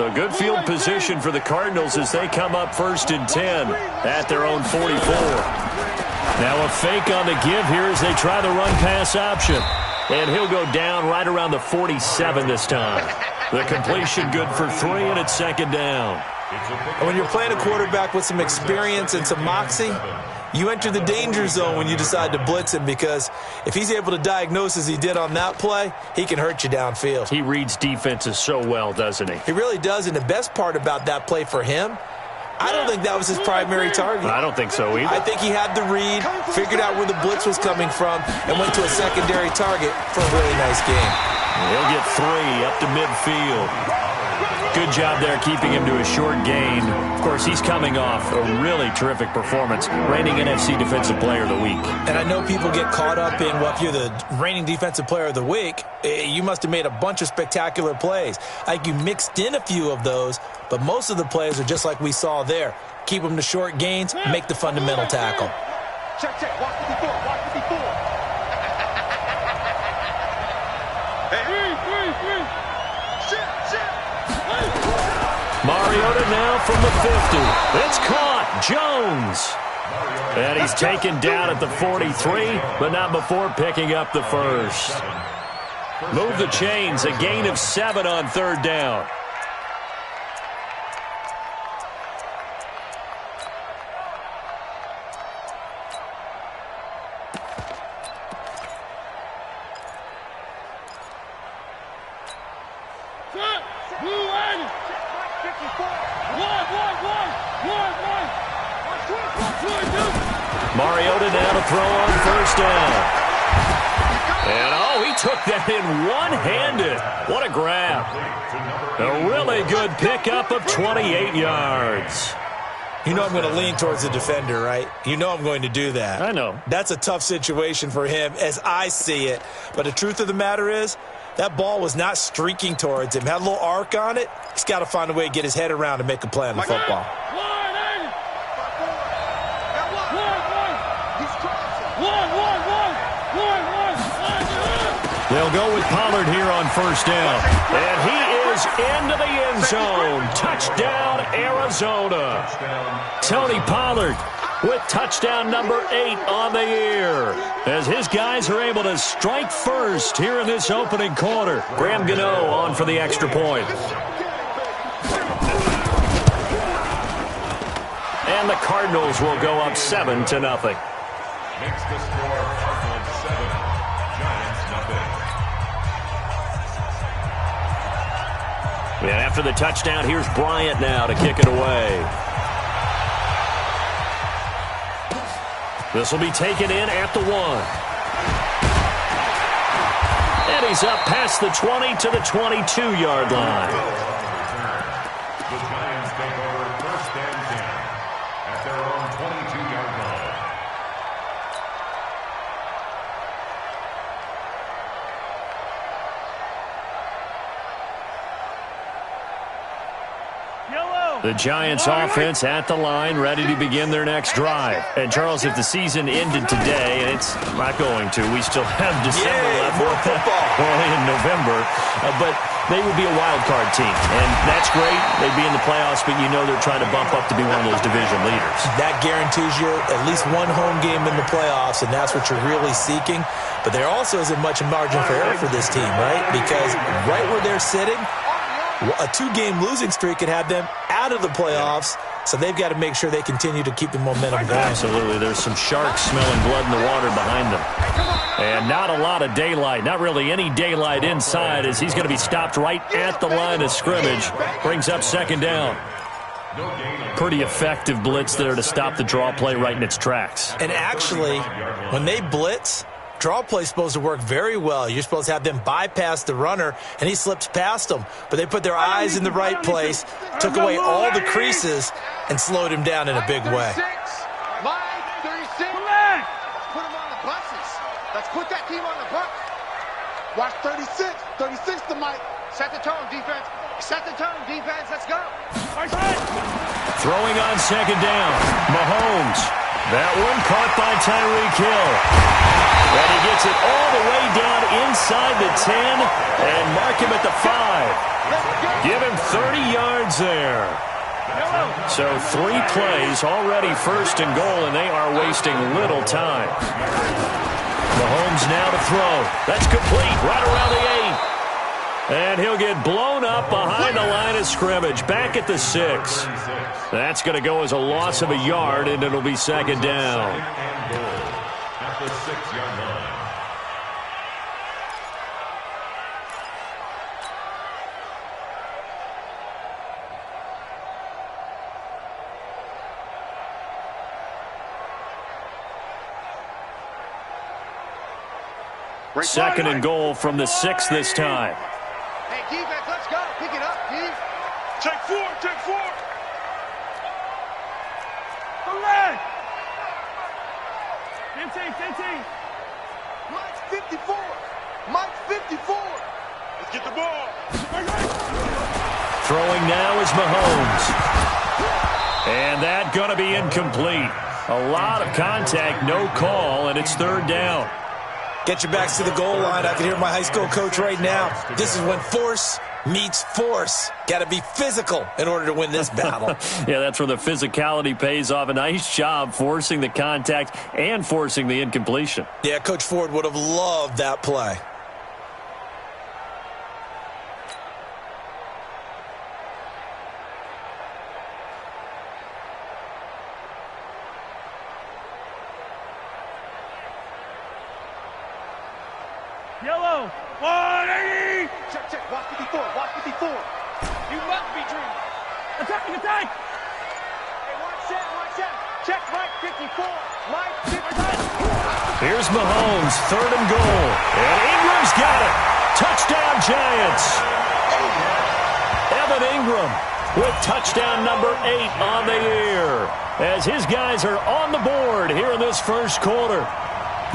So good field position for the Cardinals as they come up 1st and 10 at their own 44. Now a fake on the give here as they try the run-pass option. And he'll go down right around the 47 this time. The completion good for 3, and it's 2nd down. And when you're playing a quarterback with some experience and some moxie, you enter the danger zone when you decide to blitz him, because if he's able to diagnose as he did on that play, he can hurt you downfield. He reads defenses so well, doesn't he? He really does, and the best part about that play for him, I don't think that was his primary target. I don't think so either. I think he had the read, figured out where the blitz was coming from, and went to a secondary target for a really nice game. He'll get 3 up to midfield. Good job there keeping him to a short gain. Of course, he's coming off a really terrific performance, reigning NFC Defensive Player of the Week. And I know people get caught up in, well, if you're the reigning Defensive Player of the Week, you must have made a bunch of spectacular plays. Like you mixed in a few of those, but most of the plays are just like we saw there. Keep them to short gains, make the fundamental tackle. Check, watch 54, watch 54. Mariota now from the 50. It's caught. Jones. And he's taken down at the 43, but not before picking up the first. Move the chains. A gain of 7 on 3rd down. Mariota now to throw on 1st down. And, he took that in one-handed. What a grab. A really good pickup of 28 yards. You know I'm going to lean towards the defender, right? You know I'm going to do that. I know. That's a tough situation for him as I see it. But the truth of the matter is, that ball was not streaking towards him. Had a little arc on it. He's got to find a way to get his head around and make a play on the football. They'll go with Pollard here on 1st down. And he is into the end zone. Touchdown, Arizona. Tony Pollard with touchdown number 8 on the year, as his guys are able to strike first here in this opening quarter. Graham Gano on for the extra point. And the Cardinals will go up 7-0. Makes the score Cardinals 7, Giants nothing. And after the touchdown, here's Bryant now to kick it away. This will be taken in at the 1. And he's up past the 20 to the 22-yard line. The Giants take over 1st and 10 at their own 22-yard line. The Giants offense at the line, ready to begin their next drive. And, Charles, if the season ended today, and it's not going to, we still have December left. More football. Early in November. But they would be a wild card team. And that's great. They'd be in the playoffs, but you know they're trying to bump up to be one of those division leaders. That guarantees you at least one home game in the playoffs, and that's what you're really seeking. But there also isn't much margin for error for this team, right? Because right where they're sitting, a 2-game losing streak could have them out of the playoffs, so they've got to make sure they continue to keep the momentum going. Absolutely. There's some sharks smelling blood in the water behind them. And not a lot of daylight, not really any daylight inside, as he's going to be stopped right at the line of scrimmage. Brings up 2nd down. Pretty effective blitz there to stop the draw play right in its tracks. And actually, when they blitz, draw play is supposed to work very well. You're supposed to have them bypass the runner, and he slips past them. But they put their eyes in the right place, took away all the creases, and slowed him down in a big way. Put him on the buses. Let's put that team on the bus. Watch 36. 36 to Mike. Set the tone, defense. Set the tone, defense. Let's go. Throwing on 2nd down. Mahomes. That one caught by Tyreek Hill. And he gets it all the way down inside the 10 and mark him at the 5. Give him 30 yards there. So 3 plays, already first and goal, and they are wasting little time. Mahomes now to throw. That's complete right around the 8. And he'll get blown up behind the line of scrimmage, back at the 6. That's going to go as a loss of a yard, and it'll be second down. At the 6-yard line. Second and goal from the 6 this time. Hey, defense, let's go. Pick it up, Steve. Check 4, check 4. The leg. 15. Mike's 54. Mike's 54. Let's get the ball. Throwing now is Mahomes. And that going to be incomplete. A lot of contact, no call, and it's third down. Get your backs to the goal line. I can hear my high school coach right now. This is when force meets force. Got to be physical in order to win this battle. Yeah, that's where the physicality pays off. A nice job forcing the contact and forcing the incompletion. Yeah, Coach Ford would have loved that play. Yellow. 180. Check. Watch 54. Watch 54. You must be dreaming. Attack. Hey, watch that. Check Mike 54. Mike 54. Here's Mahomes, third and goal. And Ingram's got it. Touchdown, Giants. Evan Ingram with touchdown number 8 on the year, as his guys are on the board here in this first quarter.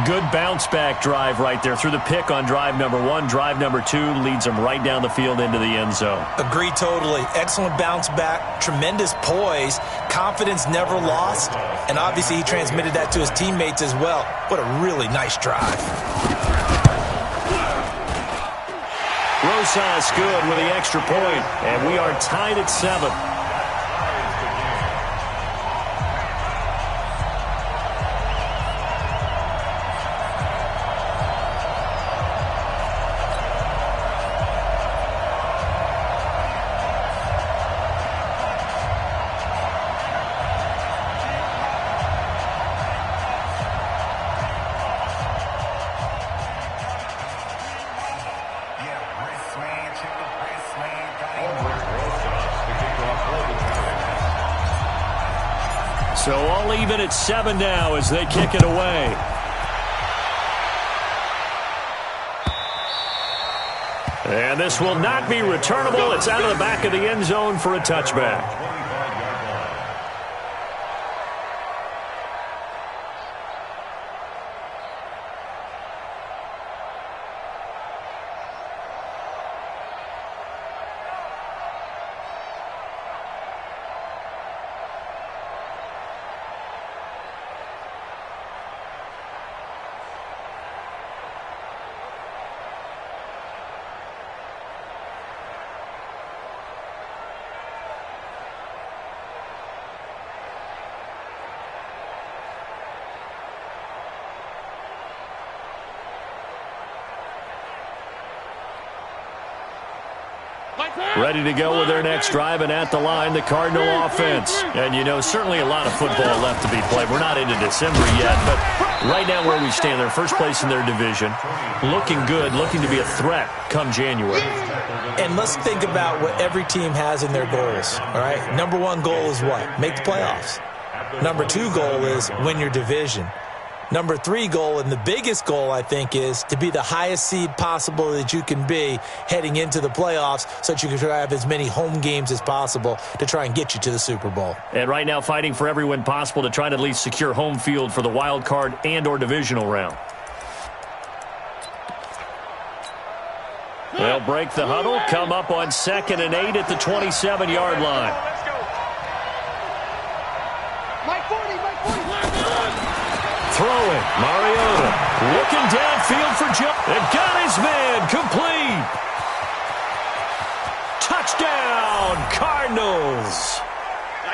Good bounce-back drive right there through the pick on drive number 1. Drive number 2 leads them right down the field into the end zone. Agree totally. Excellent bounce back, tremendous poise, confidence never lost, and obviously he transmitted that to his teammates as well. What a really nice drive. Rosas good with the extra point, and we are tied at 7. So all even at 7 now as they kick it away. And this will not be returnable. It's out of the back of the end zone for a touchback. Ready to go with their next drive, and at the line, the Cardinal offense. And, you know, certainly a lot of football left to be played. We're not into December yet, but right now where we stand, they're first place in their division. Looking good, looking to be a threat come January. And let's think about what every team has in their goals, all right? Number 1 goal is what? Make the playoffs. Number 2 goal is win your division. Number 3 goal, and the biggest goal, I think, is to be the highest seed possible that you can be heading into the playoffs so that you can have as many home games as possible to try and get you to the Super Bowl. And right now fighting for every win possible to try to at least secure home field for the wild card and or divisional round. They'll break the huddle, come up on 2nd and 8 at the 27-yard line. Mike 40. Throwing, Mariota. Looking downfield for Joe. And got his man complete. Touchdown, Cardinals.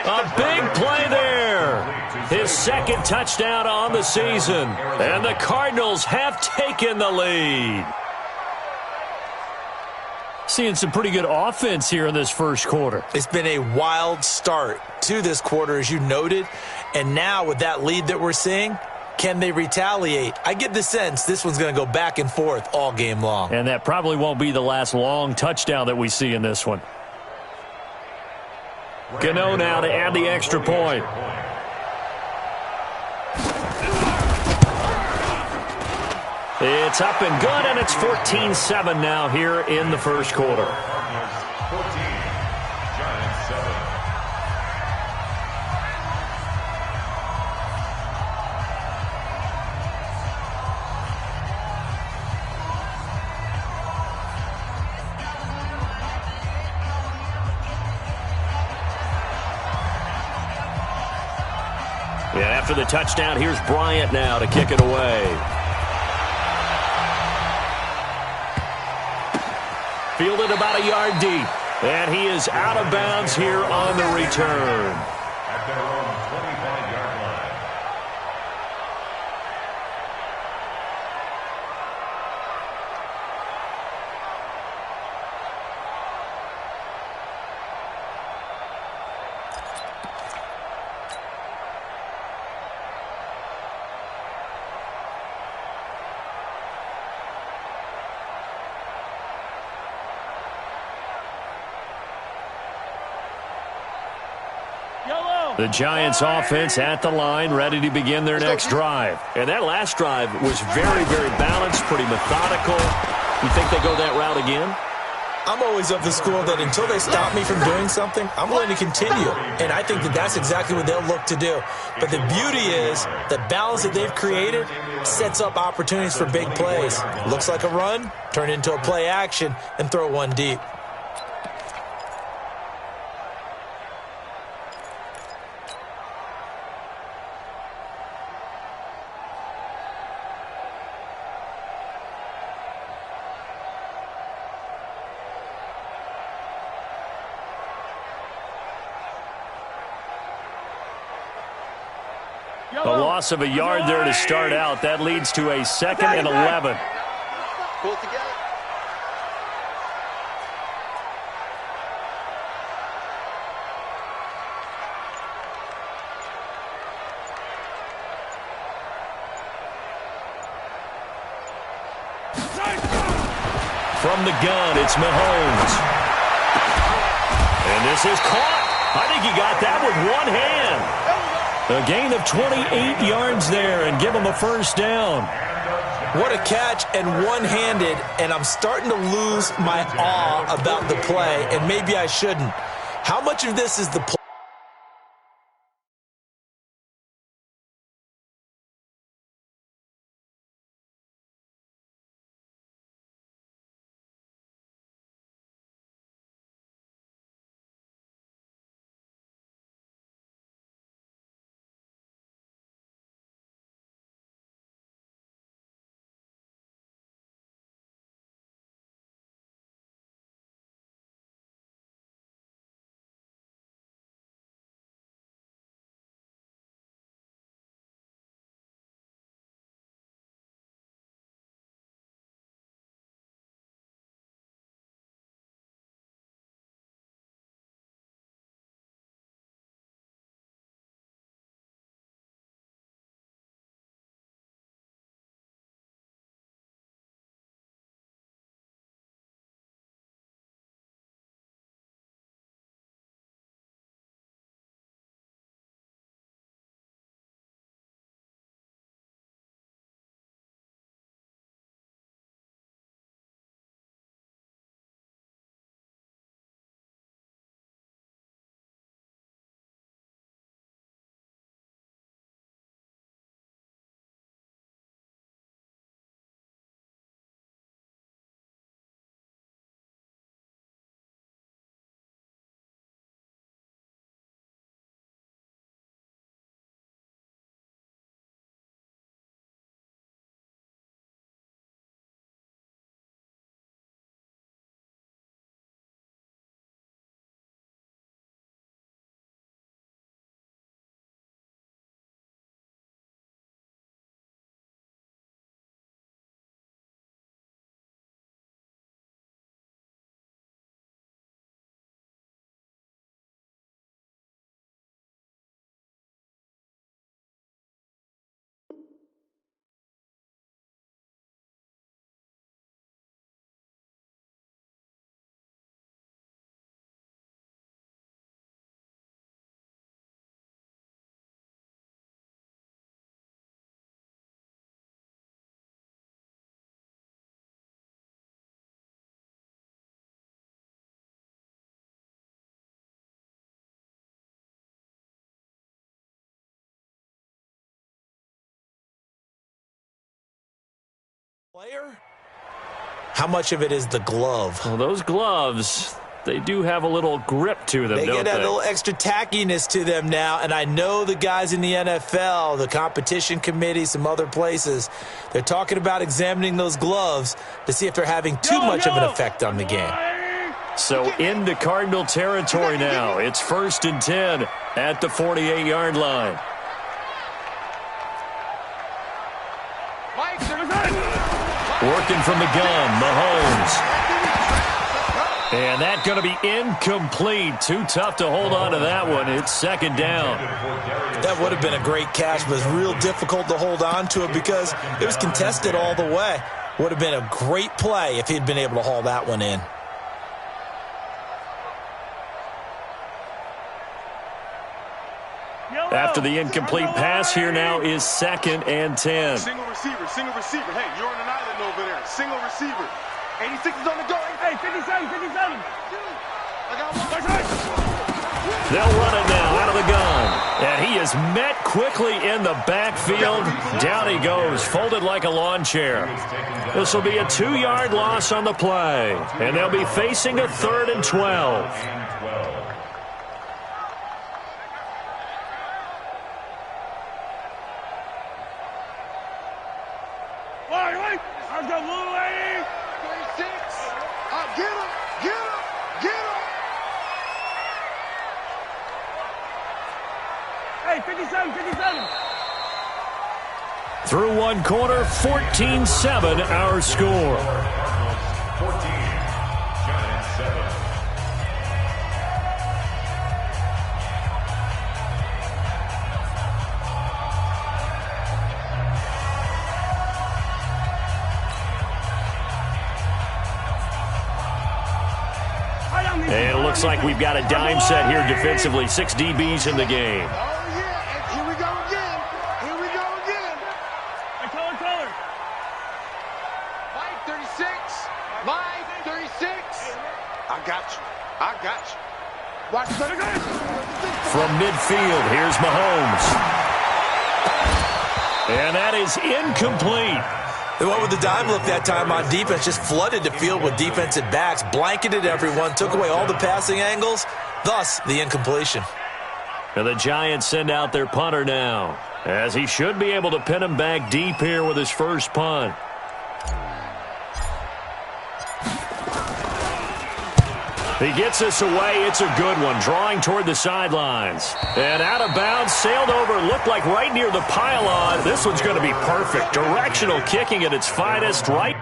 A big play there. His second touchdown on the season. And the Cardinals have taken the lead. Seeing some pretty good offense here in this first quarter. It's been a wild start to this quarter, as you noted. And now with that lead that we're seeing, can they retaliate? I get the sense this one's going to go back and forth all game long. And that probably won't be the last long touchdown that we see in this one. Gano now to add the extra point. It's up and good, and it's 14-7 now here in the first quarter. Yeah, after the touchdown, here's Bryant now to kick it away. Fielded about a yard deep. And he is out of bounds here on the return. At their own 25-yard line. The Giants offense at the line, ready to begin their next drive. And that last drive was very, very balanced, pretty methodical. You think they go that route again? I'm always of the school that until they stop me from doing something, I'm going to continue. And I think that that's exactly what they'll look to do. But the beauty is the balance that they've created sets up opportunities for big plays. Looks like a run, turn into a play action, and throw one deep. A loss of a yard there to start out. That leads to a 2nd and 11. Pull it together. From the gun, it's Mahomes. And this is caught. I think he got that with one hand. A gain of 28 yards there and give him a first down. What a catch and one-handed, and I'm starting to lose my awe about the play, and maybe I shouldn't. How much of this is the play? Player? How much of it is the glove? Well, those gloves, they do have a little grip to them, They don't get that little extra tackiness to them now, and I know the guys in the NFL, the competition committee, some other places, they're talking about examining those gloves to see if they're having too much of an effect on the game. So into Cardinal territory now. It's 1st and 10 at the 48-yard line. Working from the gun, Mahomes. And that's going to be incomplete. Too tough to hold on to that one. It's 2nd down. That would have been a great catch, but it's real difficult to hold on to it because it was contested all the way. Would have been a great play if he'd been able to haul that one in. After the incomplete pass, here now is 2nd and 10. Single receiver, single receiver. Hey, you're on an island over there. Single receiver. 86 is on the go. Hey, 57, 57. I got one. They'll run it now out of the gun. And he is met quickly in the backfield. Down he goes, folded like a lawn chair. This will be a 2-yard loss on the play. And they'll be facing a 3rd and 12. I've got little lady. 36. Get him. Get him. Get him. Hey, 57, 57. Through one quarter, 14-7 our score. 14, Giants 7. And it looks like we've got a dime set here defensively. 6 DBs in the game. Oh, yeah. And here we go again. Here we go again. Hey, color. Mike, 36. Mike, 36. I got you. I got you. Watch the again. From midfield, here's Mahomes. And that is incomplete. They went with the dime look that time on defense, just flooded the field with defensive backs, blanketed everyone, took away all the passing angles, thus the incompletion. And the Giants send out their punter now, as he should be able to pin him back deep here with his first punt. He gets this away. It's a good one, drawing toward the sidelines. And out of bounds, sailed over, looked like right near the pylon. This one's going to be perfect. Directional kicking at its finest, right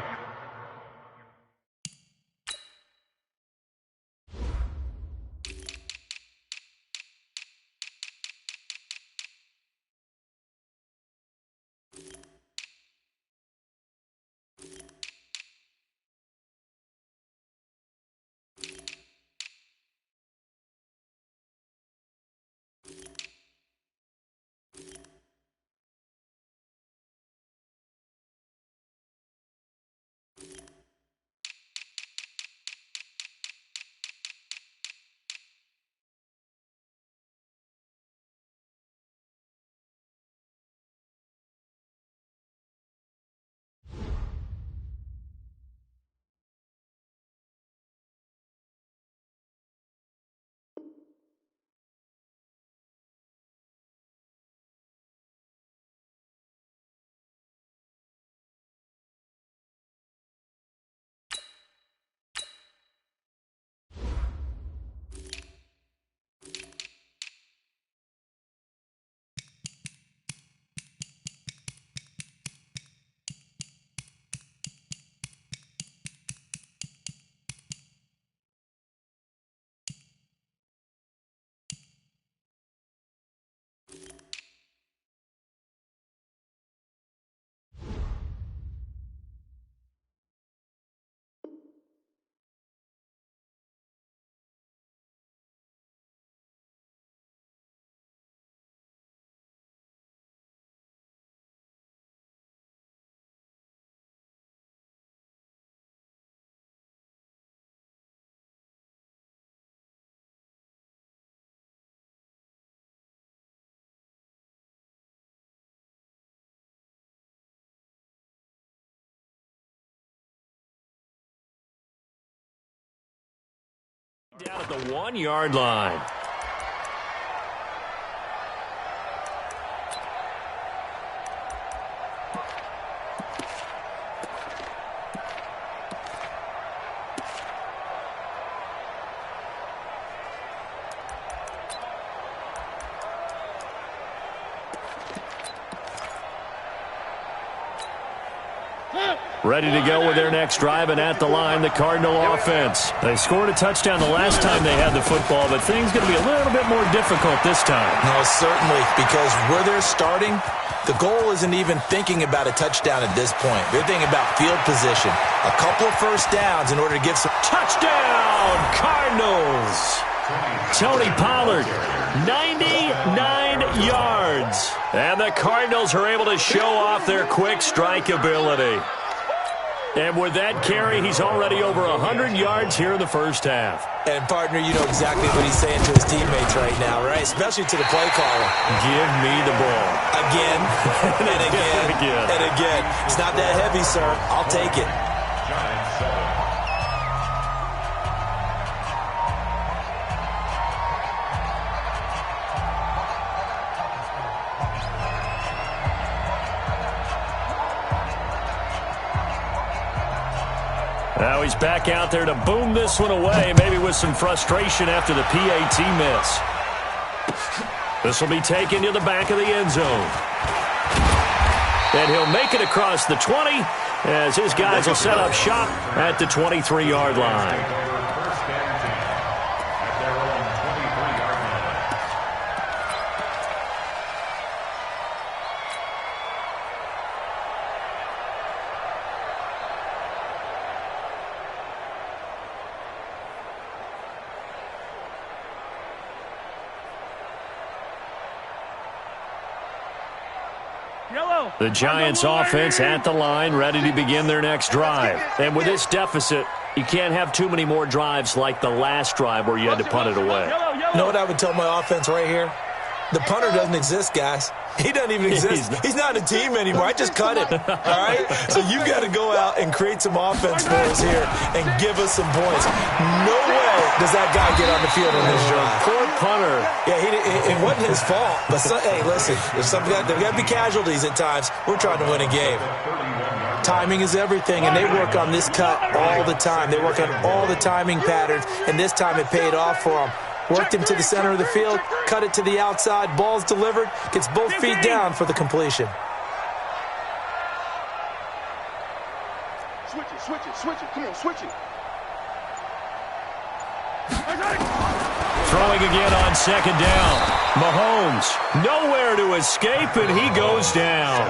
Down at the 1-yard line. Ready to go with their next drive, and at the line, the Cardinal offense. They scored a touchdown the last time they had the football, but things going to be a little bit more difficult this time. No, certainly, because where they're starting, the goal isn't even thinking about a touchdown at this point. They're thinking about field position. A couple of first downs in order to give some... Touchdown, Cardinals! Tony Pollard, 99 yards. And the Cardinals are able to show off their quick strike ability. And with that carry, he's already over 100 yards here in the first half. And, partner, you know exactly what he's saying to his teammates right now, right? Especially to the play caller. Give me the ball. Again, and again, and again. It's not that heavy, sir. I'll take it. Now he's back out there to boom this one away, maybe with some frustration after the PAT miss. This will be taken to the back of the end zone. And he'll make it across the 20 as his guys will set up shop at the 23-yard line. The Giants offense at the line, ready to begin their next drive. And with this deficit, you can't have too many more drives like the last drive where you had to punt it away. You know what I would tell my offense right here? The punter doesn't exist, guys. He doesn't even exist. He's not a team anymore. I just cut him. All right? So you got to go out and create some offense for us here and give us some points. No way does that guy get on the field on this drive. Poor punter. Yeah, it wasn't his fault. But, hey, listen, there's got to be casualties at times. We're trying to win a game. Timing is everything, and they work on this cut all the time. They work on all the timing patterns, and this time it paid off for them. Worked him to the center of the field, cut it to the outside, ball's delivered, gets both feet down for the completion. Switch it, come on, switch it. Throwing again on second down. Mahomes, nowhere to escape, and he goes down.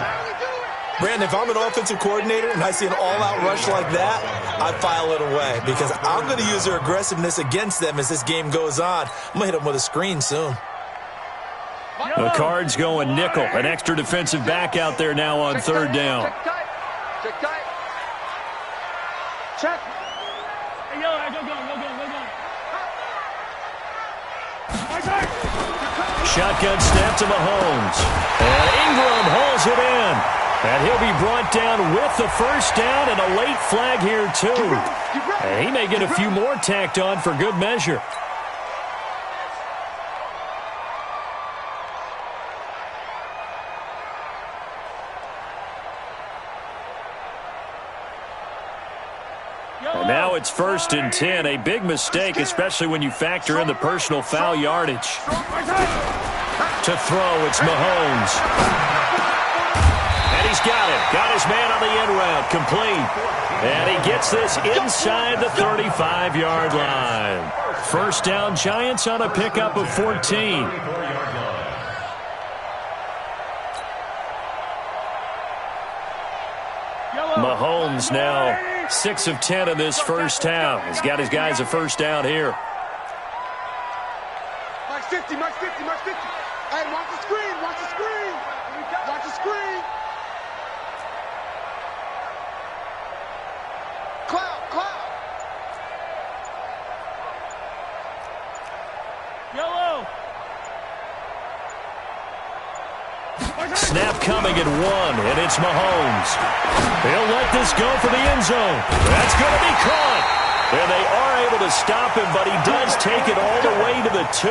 Brandon, if I'm an offensive coordinator and I see an all-out rush like that, I file it away because I'm going to use their aggressiveness against them as this game goes on. I'm going to hit them with a screen soon. The Cards going nickel. An extra defensive back out there now on third down. Check tight. Check. Hey, go. Shotgun snap to Mahomes. And Ingram hauls it in. And he'll be brought down with the first down and a late flag here, too. And he may get a few more tacked on for good measure. And now it's 1st and 10. A big mistake, especially when you factor in the personal foul yardage. To throw, it's Mahomes. And he's got it. Got his man on the end route. Complete. And he gets this inside the 35-yard line. First down, Giants on a pickup of 14. Mahomes now 6 of 10 in this first half. He's got his guys a first down here. Mike 50. Hey, watch the screen. Watch the screen. Cloud. Yellow. Snap coming at 1, and it's Mahomes. He'll let this go for the end zone. That's going to be caught. And they are able to stop him, but he does take it all the way to the 2.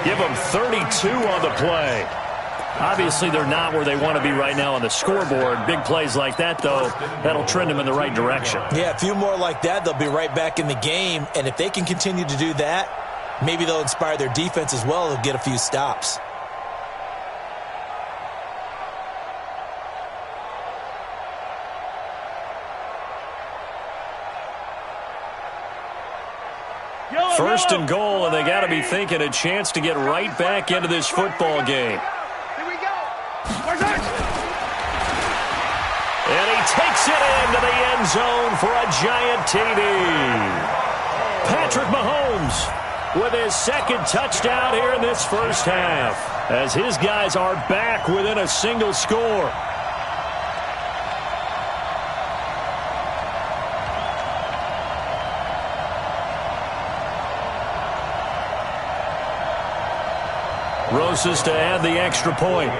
Give him 32 on the play. Obviously, they're not where they want to be right now on the scoreboard. Big plays like that, though, that'll trend them in the right direction. Yeah, a few more like that, they'll be right back in the game. And if they can continue to do that, maybe they'll inspire their defense as well. They'll get a few stops. First and goal, and they got to be thinking a chance to get right back into this football game. Here we go. And he takes it into the end zone for a giant TD. Patrick Mahomes with his second touchdown here in this first half, as his guys are back within a single score. Roses to add the extra point.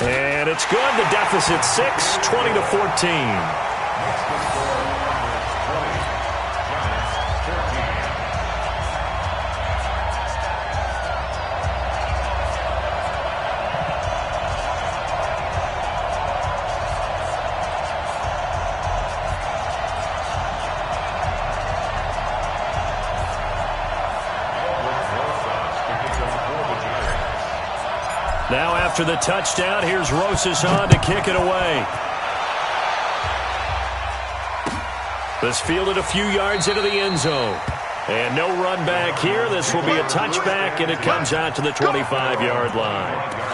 And it's good. The deficit 6, 20-14. Now after the touchdown, here's Rosas on to kick it away. This fielded a few yards into the end zone. And no run back here. This will be a touchback, and it comes out to the 25-yard line.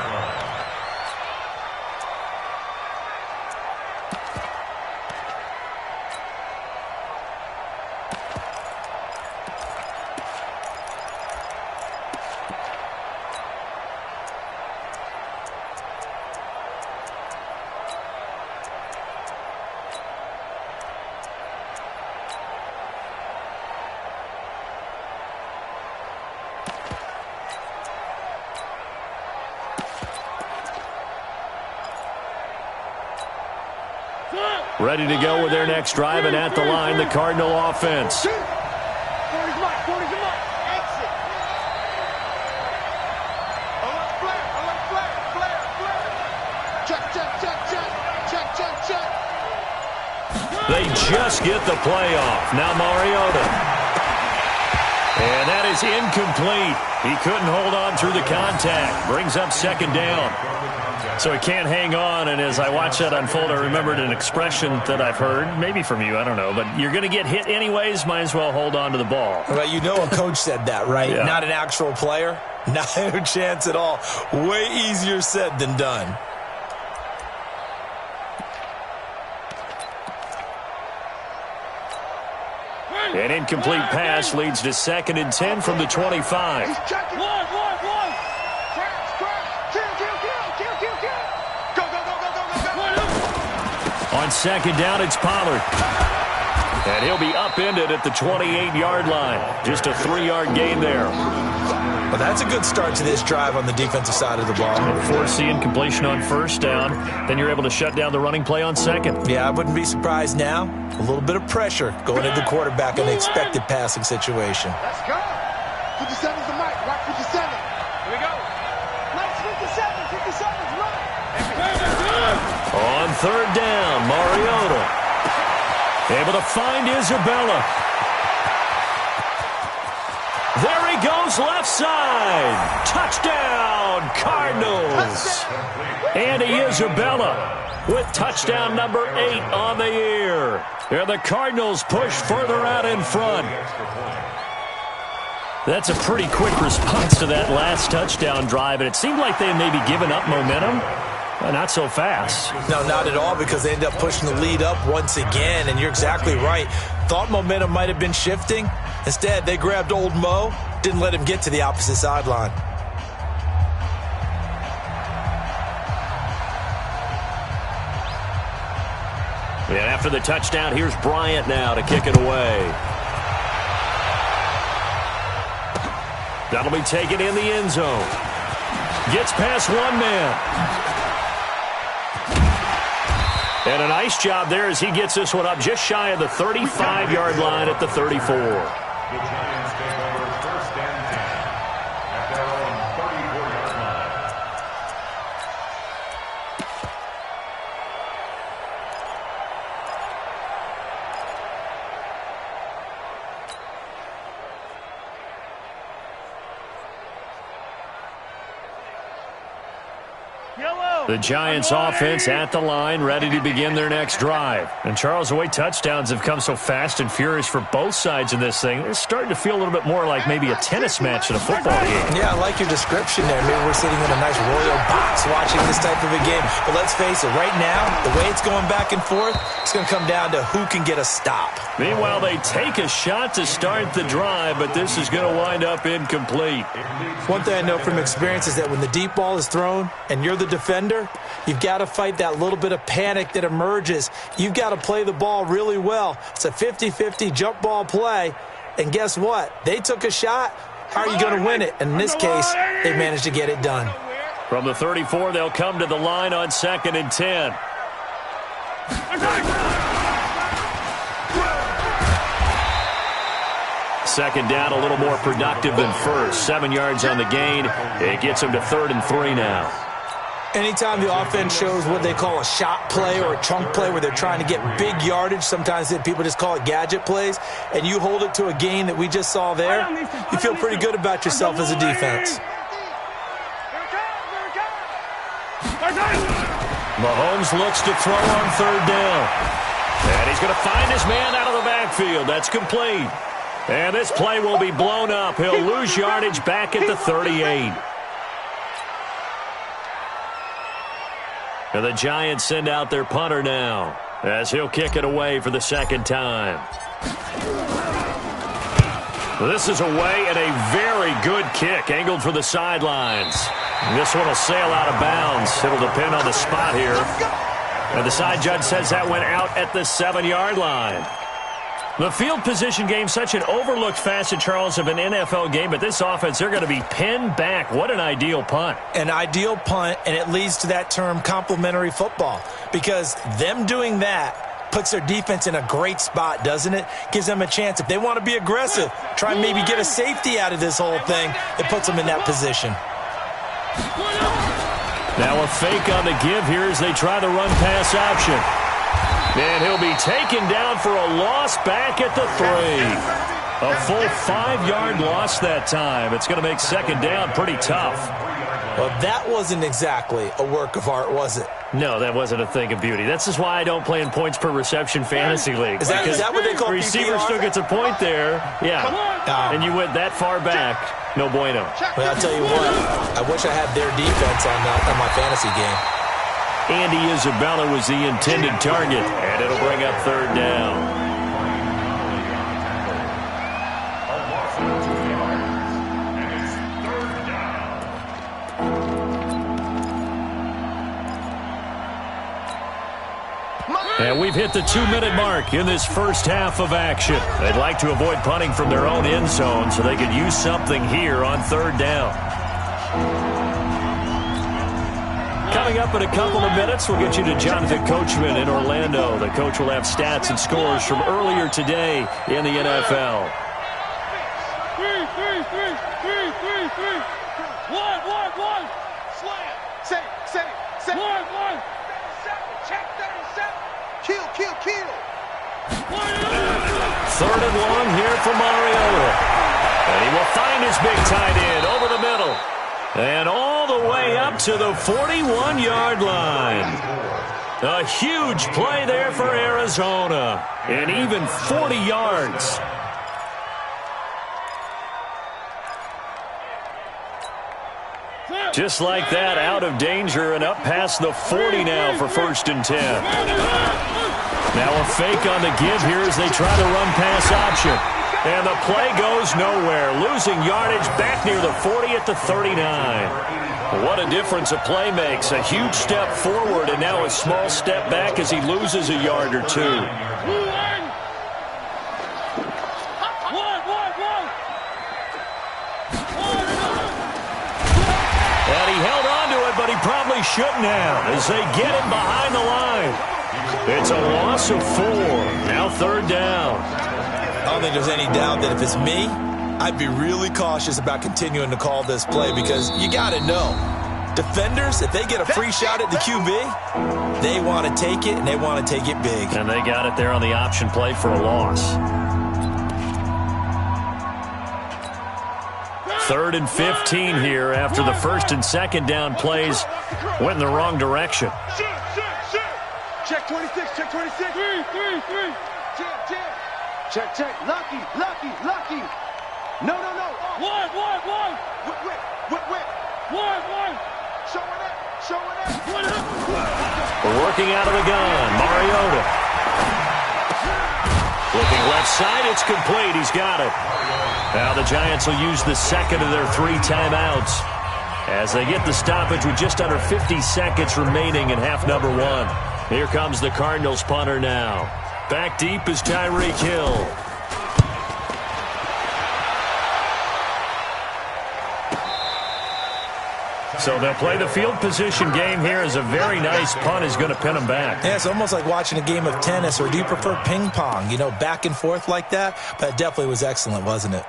Ready to go with their next drive, and at the line, the Cardinal offense. 40's mark, 40's the mark. Exit. Alert flare, flare. Check. They just get the play off. Now Mariota. And that is incomplete. He couldn't hold on through the contact. Brings up second down. So he can't hang on, and as I watch that unfold, I remembered an expression that I've heard, maybe from you, I don't know, but you're going to get hit anyways, might as well hold on to the ball. Well, you know a coach said that, right? Yeah. Not an actual player. Not a chance at all. Way easier said than done. An incomplete pass leads to 2nd and 10 from the 25. He's checking. One. Kill. Go. On second down, it's Pollard. And he'll be upended at the 28-yard line. Just a 3-yard gain there. Well, that's a good start to this drive on the defensive side of the ball. Force the incompletion on first down. Then you're able to shut down the running play on second. Yeah, I wouldn't be surprised now. A little bit of pressure going into the quarterback in the expected passing situation. Let's go. 57's the mic. Rock 57. Here we go. Mike's 57's right. On third down, Mariota able to find Isabella. There he goes, left side. Touchdown, Cardinals. Andy Isabella with touchdown number 8 on the year. And the Cardinals push further out in front. That's a pretty quick response to that last touchdown drive, and it seemed like they had maybe given up momentum. Not so fast. No, not at all, because they end up pushing the lead up once again, and you're exactly right. Thought momentum might have been shifting. Instead, they grabbed old Mo, didn't let him get to the opposite sideline. And after the touchdown, here's Bryant now to kick it away. That'll be taken in the end zone. Gets past one man. And a nice job there as he gets this one up just shy of the 35-yard line at the 34. The Giants take over first and 10 at their own 34-yard line. The Giants offense at the line, ready to begin their next drive. And Charles, the way touchdowns have come so fast and furious for both sides in this thing, it's starting to feel a little bit more like maybe a tennis match than a football game. Yeah, I like your description there. Maybe we're sitting in a nice royal box watching this type of a game. But let's face it, right now, the way it's going back and forth, it's going to come down to who can get a stop. Meanwhile, they take a shot to start the drive, but this is going to wind up incomplete. One thing I know from experience is that when the deep ball is thrown and you're the defender, you've got to fight that little bit of panic that emerges. You've got to play the ball really well. It's a 50-50 jump ball play. And guess what? They took a shot. How are you going to win it? And in this case, they managed to get it done. From the 34, they'll come to the line on 2nd and 10. Second down, a little more productive than first. 7 yards on the gain. It gets them to 3rd and 3 now. Anytime the offense shows what they call a shot play or a chunk play where they're trying to get big yardage, sometimes people just call it gadget plays, and you hold it to a gain that we just saw there, you feel pretty good about yourself as a defense. Mahomes looks to throw on 3rd down. And he's going to find his man out of the backfield. That's complete. And this play will be blown up. He'll lose yardage back at the 38. And the Giants send out their punter now as he'll kick it away for the 2nd time. This is away and a very good kick angled for the sidelines. This one will sail out of bounds. It'll depend on the spot here. And the side judge says that went out at the 7-yard line. The field position game, such an overlooked facet, Charles, of an NFL game, but this offense, they're going to be pinned back. What an ideal punt. An ideal punt, and it leads to that term complementary football, because them doing that puts their defense in a great spot, doesn't it? Gives them a chance. If they want to be aggressive, try and maybe get a safety out of this whole thing, it puts them in that position. Now a fake on the give here as they try the run-pass option. And he'll be taken down for a loss back at the 3. A full 5-yard loss that time. It's going to make 2nd down pretty tough. Well, that wasn't exactly a work of art, was it? No, that wasn't a thing of beauty. That's just why I don't play in points per reception fantasy league. Is that what they call receiver PPR? still gets a point there. Yeah. And you went that far back. No bueno. Well, I'll tell you what. I wish I had their defense on my fantasy game. Andy Isabella was the intended target, and it'll bring up 3rd down. And we've hit the 2-minute mark in this first half of action. They'd like to avoid punting from their own end zone so they could use something here on 3rd down. Coming up in a couple of minutes, we'll get you to Jonathan Coachman in Orlando. The coach will have stats and scores from earlier today in the NFL. 3. 1. Slam. Say. 1. Check 37. Kill. 3rd and long here for Mariota. And he will find his big tight end over the middle. And all the way up to the 41-yard line. A huge play there for Arizona. And even 40 yards. Just like that, out of danger and up past the 40 now for 1st and 10. Now a fake on the give here as they try the run-pass option. And the play goes nowhere, losing yardage back near the 40 at the 39. What a difference a play makes. A huge step forward and now a small step back as he loses a yard or 2. And he held on to it, but he probably shouldn't have as they get him behind the line. It's a loss of 4. Now third down. I don't think there's any doubt that if it's me, I'd be really cautious about continuing to call this play because you got to know, defenders, if they get a free shot at the QB, they want to take it, and they want to take it big. And they got it there on the option play for a loss. 3rd and 15 here after the first and second down plays went in the wrong direction. Check 26, check 26. 3. Check. Lucky. No. 1. Whip. 1. Showing it. Working out of the gun, Mariota. Looking left side, it's complete. He's got it. Now the Giants will use the second of their 3 timeouts as they get the stoppage with just under 50 seconds remaining in half number 1. Here comes the Cardinals punter now. Back deep is Tyreek Hill. So they'll play the field position game here as a very nice punt is going to pin them back. Yeah, it's almost like watching a game of tennis, or do you prefer ping pong? You know, back and forth like that? But it definitely was excellent, wasn't it?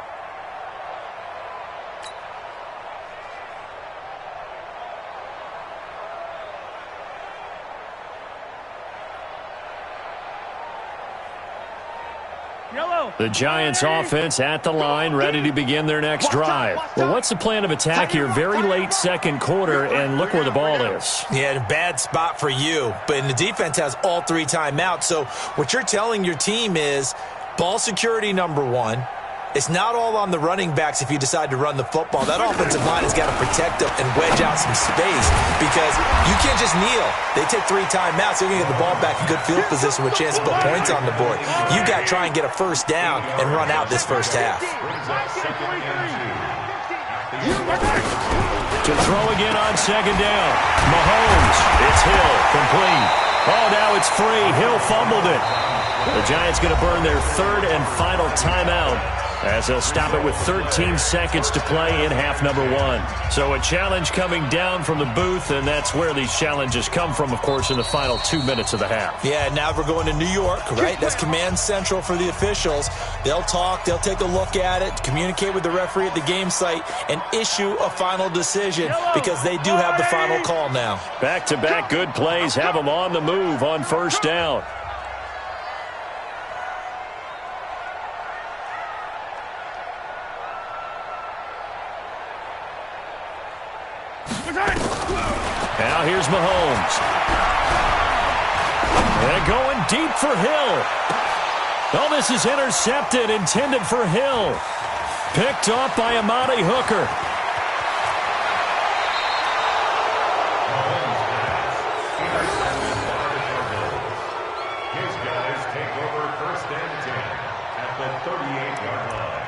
The Giants offense at the line, ready to begin their next drive. Well, what's the plan of attack here? Very late second quarter, and look where the ball is. Yeah, a bad spot for you. But the defense has all 3 timeouts. So what you're telling your team is ball security number 1. It's not all on the running backs if you decide to run the football. That offensive line has got to protect them and wedge out some space because you can't just kneel. They take 3 timeouts. They're going to get the ball back in good field position with a chance to put points on the board. You got to try and get a first down and run out this first half. To throw again on second down. Mahomes. It's Hill. Complete. Oh, now it's free. Hill fumbled it. The Giants going to burn their 3rd and final timeout as they'll stop it with 13 seconds to play in half number 1. So a challenge coming down from the booth, and that's where these challenges come from, of course, in the final 2 minutes of the half. Yeah, now we're going to New York, right? That's command central for the officials. They'll talk, they'll take a look at it, communicate with the referee at the game site, and issue a final decision because they do have the final call now. Back-to-back good plays have them on the move on first down. Now here's Mahomes. And going deep for Hill. Oh, this is intercepted, intended for Hill. Picked off by Amani Hooker. His guys take over 1st and 10 at the 38-yard line.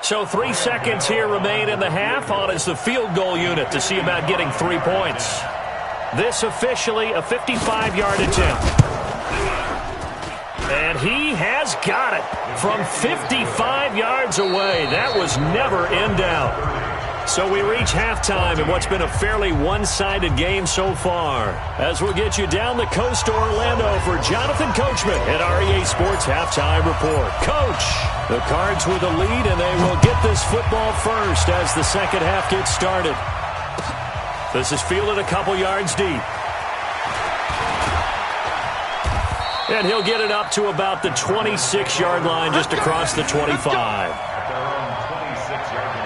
So 3 seconds here remain in the half. On is the field goal unit to see about getting 3 points. This officially a 55-yard attempt. And he has got it from 55 yards away. That was never in doubt. So we reach halftime in what's been a fairly one-sided game so far. As we'll get you down the coast to Orlando for Jonathan Coachman at REA Sports Halftime Report. Coach, the Cards with the lead, and they will get this football first as the second half gets started. This is fielded a couple yards deep. And he'll get it up to about the 26-yard line, just across the 25. At their own 26-yard line.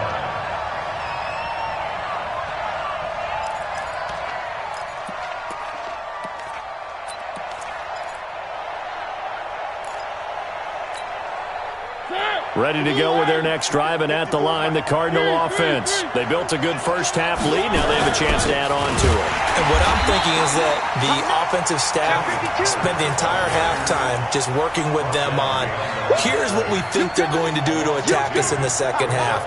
Ready to go with their next drive, and at the line, the Cardinal offense. They built a good first-half lead. Now they have a chance to add on to it. And what I'm thinking is that the offensive staff spent the entire halftime just working with them on, here's what we think they're going to do to attack us in the second half.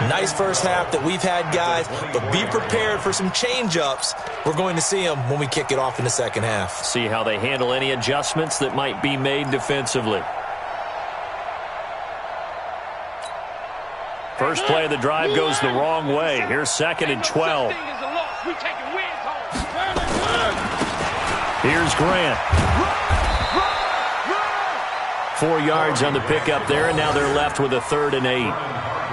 Nice first half that we've had, guys, but be prepared for some change-ups. We're going to see them when we kick it off in the second half. See how they handle any adjustments that might be made defensively. First play of the drive goes the wrong way. Here's 2nd and 12. We taking wins home. Here's Grant. 4 yards on the pickup there, and now they're left with a 3rd and 8.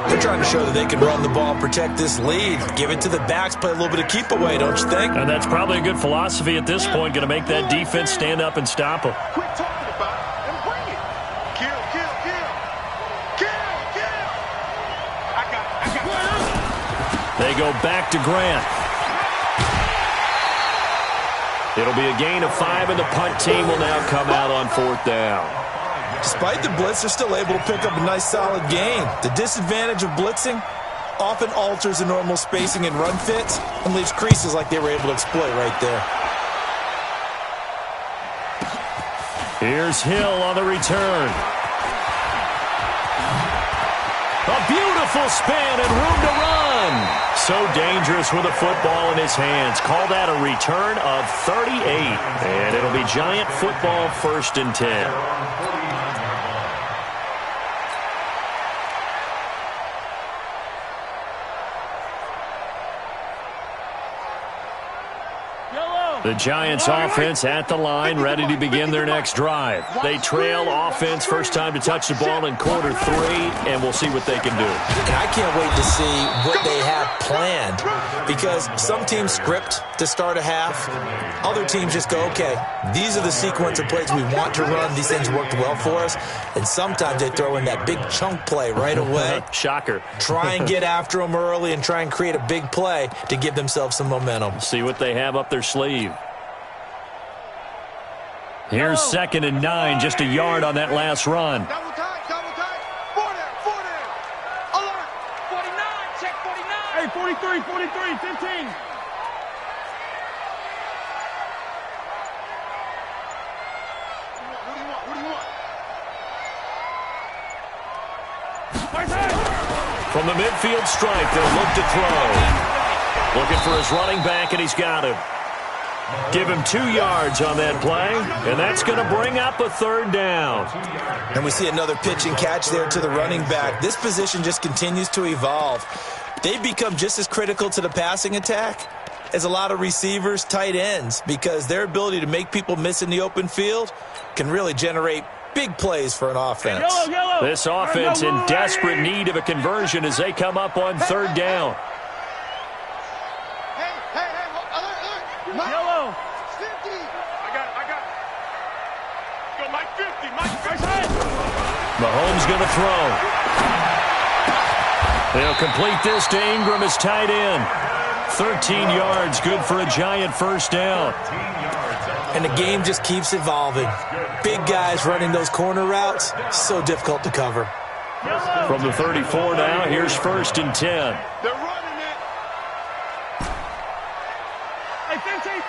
They're trying to show that they can run the ball, protect this lead. Give it to the backs, play a little bit of keep away, don't you think? And that's probably a good philosophy at this point, going to make that defense stand up and stop them. Quit talking about it and bring it. Kill, kill, kill. Kill, kill. I got it. They go back to Grant. It'll be a gain of 5, and the punt team will now come out on 4th down. Despite the blitz, they're still able to pick up a nice, solid gain. The disadvantage of blitzing often alters the normal spacing and run fits and leaves creases like they were able to exploit right there. Here's Hill on the return. A beautiful span and room to run. So dangerous with a football in his hands. Call that a return of 38. And it'll be Giant football, 1st and 10. The Giants offense at the line, ready to begin their next drive. They trail offense, first time to touch the ball in quarter 3, and we'll see what they can do. And I can't wait to see what they have planned, because some teams script to start a half. Other teams just go, okay, these are the sequence of plays we want to run. These things worked well for us. And sometimes they throw in that big chunk play right away. Shocker. Try and get after them early and try and create a big play to give themselves some momentum. See what they have up their sleeve. Here's 2nd and 9, just a yard on that last run. Double time, double time. 4 there. Alert. 49, check 49. Hey, 43, 43, 15. What do you want? What do you want? From the midfield stripe, they'll look to throw. Looking for his running back, and he's got him. Give him 2 yards on that play, and that's going to bring up a 3rd down. And we see another pitch and catch there to the running back. This position just continues to evolve. They've become just as critical to the passing attack as a lot of receivers, tight ends, because their ability to make people miss in the open field can really generate big plays for an offense. This offense in desperate need of a conversion as they come up on 3rd down. Hey, alert. Yellow. 50. I got it. Go Mike 50, Mike 50. Mahomes going to throw. They'll complete this to Ingram as tight end. 13 yards, good for a Giant 1st down. And the game just keeps evolving. Big guys running those corner routes, so difficult to cover. From the 34 now, here's 1st and 10. They're running it. Hey, 15.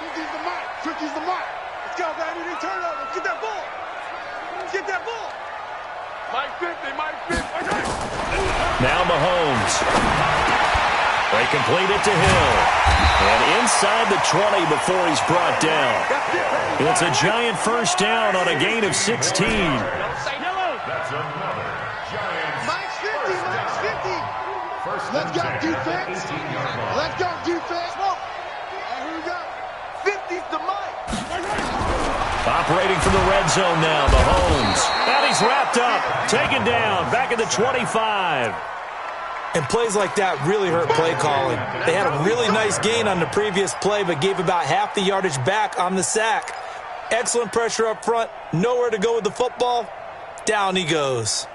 50's the mark. 50's the mark. Let's go, baby. They turn over. Let's get that ball. Get that ball. Mike 50. Now Mahomes. They complete it to Hill. And inside the 20 before he's brought down. It's a Giant 1st down on a gain of 16. That's another Giants. Mike's 50. Let's go, defense. Let's go, defense. And here we go. 50's the Mike. Operating from the red zone now, Mahomes. And he's wrapped up. Taken down. Back at the 25. And plays like that really hurt play calling. They had a really nice gain on the previous play, but gave about half the yardage back on the sack. Excellent pressure up front. Nowhere to go with the football. Down he goes.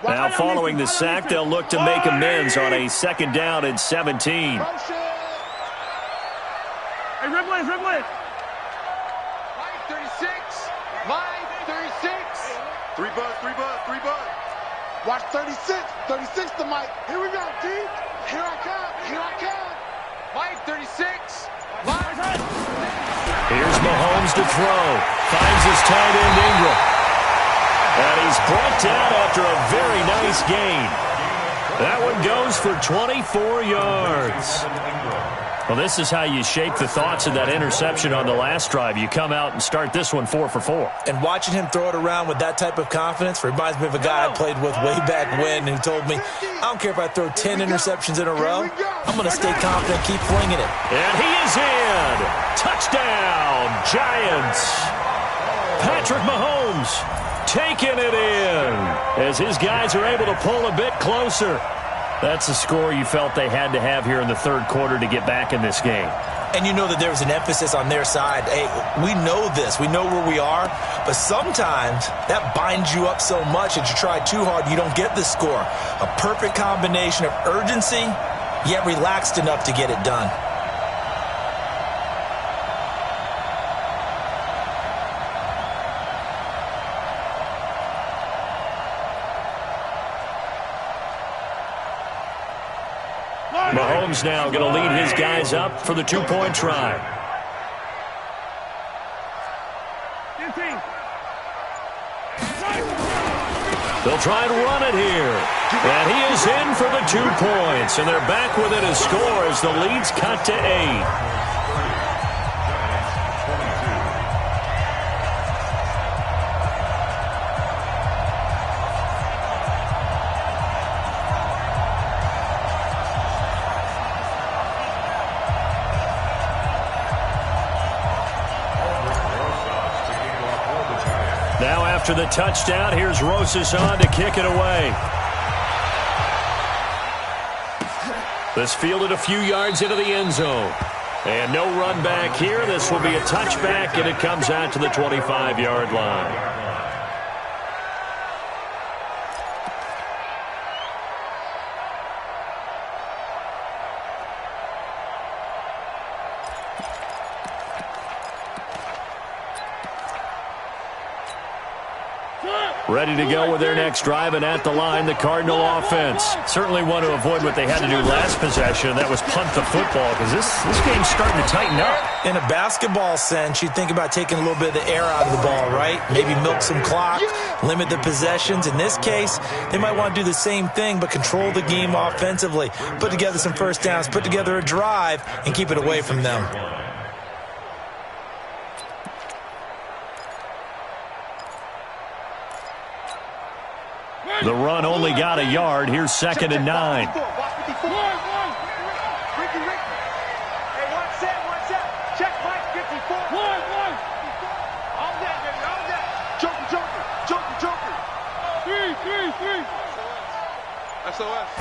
Now following the sack, they'll look to make amends on a 2nd down and 17. Hey, Ribley. Mike 36. Mike 36. 3 bud. Watch 36. 36 to Mike. Here we go, D. Here I come. Mike 36. Mike. Here's Mahomes to throw. Finds his tight end Ingram. And he's brought down after a very nice gain. That one goes for 24 yards. Well, this is how you shape the thoughts of that interception on the last drive. You come out and start this one 4 for 4. And watching him throw it around with that type of confidence reminds me of a guy I played with way back when who told me, I don't care if I throw 10 interceptions in a row, I'm going to stay confident, keep flinging it. And he is in. Touchdown, Giants. Patrick Mahomes taking it in as his guys are able to pull a bit closer. That's a score you felt they had to have here in the third quarter to get back in this game. And you know that there was an emphasis on their side. Hey, we know this. We know where we are. But sometimes that binds you up so much that you try too hard, you don't get the score. A perfect combination of urgency, yet relaxed enough to get it done. Mahomes now going to lead his guys up for the two-point try. They'll try and run it here. And he is in for the 2 points. And they're back within a score as the lead's cut to 8. Now after the touchdown, here's Rosas on to kick it away. This fielded a few yards into the end zone. And no run back here. This will be a touchback, and it comes out to the 25-yard line. Ready to go with their next drive, and at the line, the Cardinal offense. Certainly want to avoid what they had to do last possession, and that was punt the football, because this game's starting to tighten up. In a basketball sense, you think about taking a little bit of the air out of the ball, right? Maybe milk some clock, limit the possessions. In this case, they might want to do the same thing, but control the game offensively. Put together some first downs, put together a drive, and keep it away from them. The run only got a yard. Here's 2nd and 9. Hey, one set. Check Mike 54. All that, baby, all that. Joker. 3. SOS.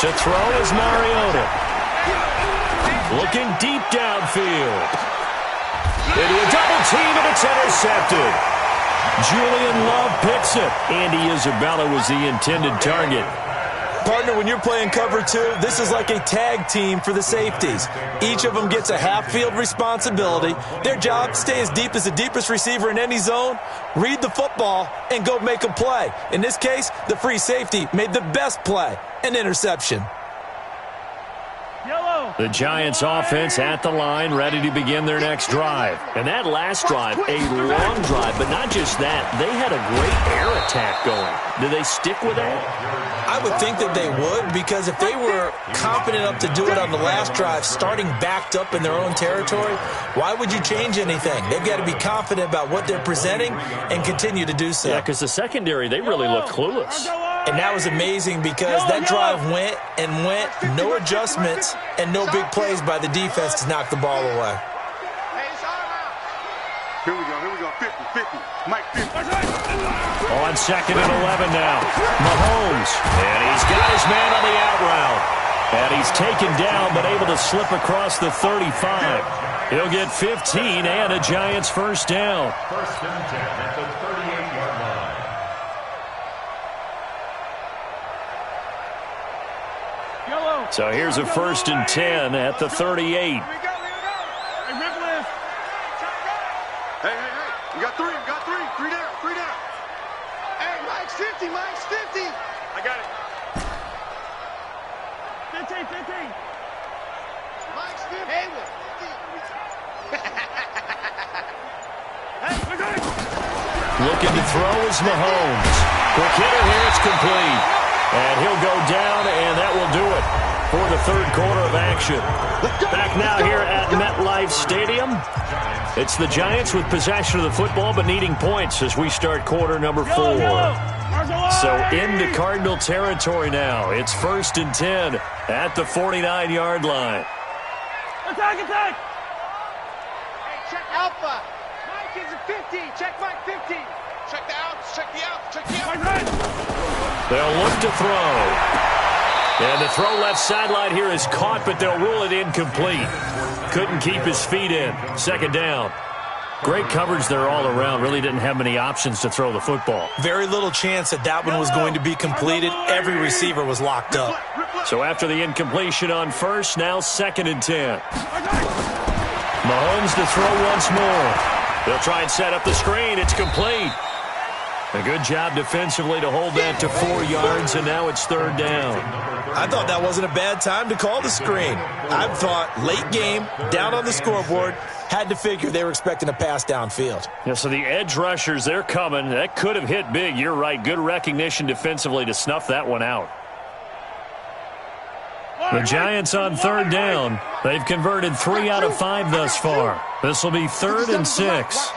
To throw is Mariota. Looking deep downfield. Into a double team, and it's intercepted. Julian Love picks it. Andy Isabella was the intended target. Partner, when you're playing cover 2, this is like a tag team for the safeties. Each of them gets a half-field responsibility. Their job, stay as deep as the deepest receiver in any zone, read the football, and go make a play. In this case, the free safety made the best play, an interception. The Giants offense at the line, ready to begin their next drive. And that last drive, a long drive, but not just that. They had a great air attack going. Do they stick with that? I would think that they would, because if they were confident enough to do it on the last drive, starting backed up in their own territory, why would you change anything? They've got to be confident about what they're presenting and continue to do so. Yeah, because the secondary, they really look clueless. And that was amazing because that drive went, no adjustments, and no big plays by the defense to knock the ball away. Here we go. 50. Mike 50. On 2nd and 11 now. Mahomes. And he's got his man on the out route. And he's taken down but able to slip across the 35. He'll get 15 and a Giants first down. First and 10 at the 38-yard line. So here's a 1st and 10 at the 38. Hey, We got three. 3 down. Hey, Mike's 50. I got it. 15. Mike's 50. Hey, we got it. Looking to throw is Mahomes. Quick hitter here, it's complete. And he'll go down, and that will do it. for the third quarter of action. Back now here at MetLife Stadium. It's the Giants with possession of the football but needing points as we start quarter number 4. So into Cardinal territory now. It's 1st and 10 at the 49-yard line. Attack, attack! Hey, check Alpha. Mike is a 50. Check Mike 50. Check the outs, check the outs, check the outs. They'll look to throw. And the throw left sideline here is caught, but they'll rule it incomplete. Couldn't keep his feet in. 2nd down. Great coverage there all around. Really didn't have many options to throw the football. Very little chance that one was going to be completed. Every receiver was locked up. So after the incompletion on 1st, now 2nd and 10. Mahomes to throw once more. They'll try and set up the screen. It's complete. A good job defensively to hold that to 4 yards, and now it's 3rd down. I thought that wasn't a bad time to call the screen. I thought late game, down on the scoreboard, had to figure they were expecting a pass downfield. Yeah, so the edge rushers, they're coming. That could have hit big. You're right. Good recognition defensively to snuff that one out. The Giants on 3rd down. They've converted 3 out of 5 thus far. This will be 3rd and 6. Let's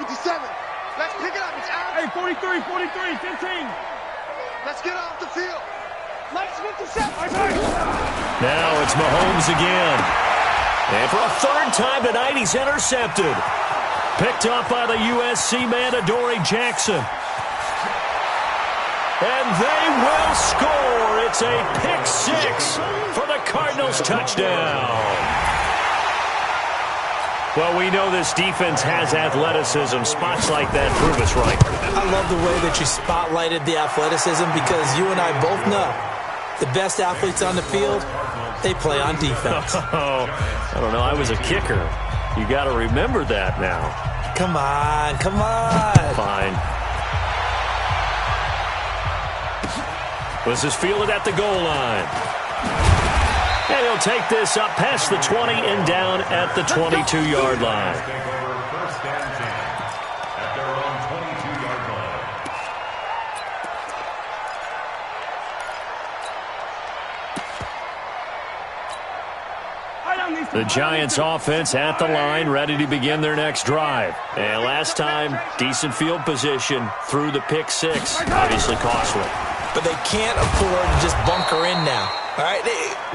pick it up. It's out. Hey, 43, 43, 15. Let's get off the field. Let's 57. Now it's Mahomes again. And for a 3rd time tonight, he's intercepted. Picked up by the USC man, Adoree Jackson. And they will score. It's a pick 6 for the Cardinals touchdown. Well, we know this defense has athleticism. Spots like that prove us right. I love the way that you spotlighted the athleticism because you and I both know the best athletes on the field, they play on defense. Oh, I don't know. I was a kicker. You got to remember that now. Come on, come on. Fine. This is fielded at the goal line. And he'll take this up past the 20 and down at the 22-yard line. First and 10 at their own 22-yard line. The Giants offense at the line, ready to begin their next drive. And last time, decent field position through the pick 6. Obviously costly. But they can't afford to just bunker in now. All right,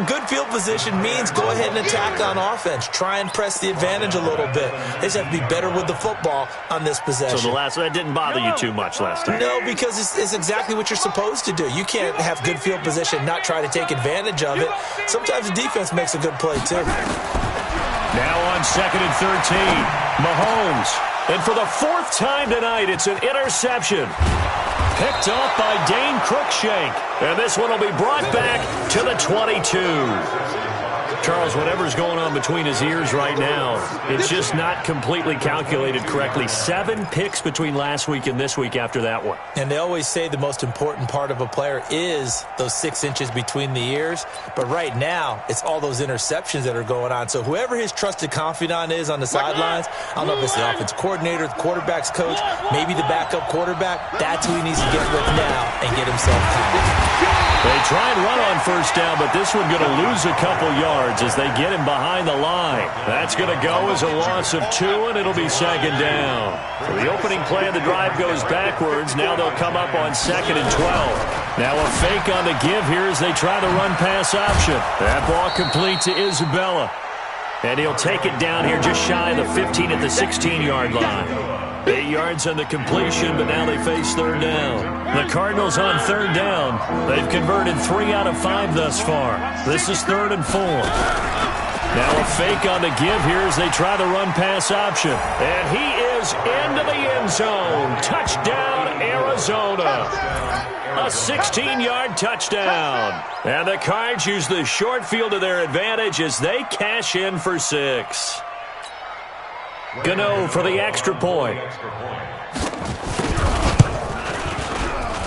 good field position means go ahead and attack on offense. Try and press the advantage a little bit. They just have to be better with the football on this possession. So that didn't bother you too much last time? No, because it's exactly what you're supposed to do. You can't have good field position and not try to take advantage of it. Sometimes the defense makes a good play, too. Now on 2nd and 13, Mahomes. And for the 4th time tonight, it's an interception. Picked off by Dane Cruikshank. And this one will be brought back to the 22. Charles, whatever's going on between his ears right now, it's just not completely calculated correctly. 7 picks between last week and this week after that one. And they always say the most important part of a player is those 6 inches between the ears. But right now, it's all those interceptions that are going on. So whoever his trusted confidant is on the sidelines, I don't know if it's the offensive coordinator, the quarterback's coach, maybe the backup quarterback, that's who he needs to get with now and get himself calm. They try and run on 1st down, but this one going to lose a couple yards as they get him behind the line. That's going to go as a loss of 2, and it'll be 2nd down. So the opening play of the drive goes backwards. Now they'll come up on 2nd and 12. Now a fake on the give here as they try the run-pass option. That ball complete to Isabella. And he'll take it down here just shy of the 15 at the 16-yard line. 8 yards on the completion, but now they face 3rd down. The Cardinals on 3rd down. They've converted 3 out of 5 thus far. This is 3rd and 4. Now a fake on the give here as they try the run-pass option. And he is into the end zone. Touchdown, Arizona. A 16-yard touchdown. And the Cards use the short field to their advantage as they cash in for 6. Gano for the extra point.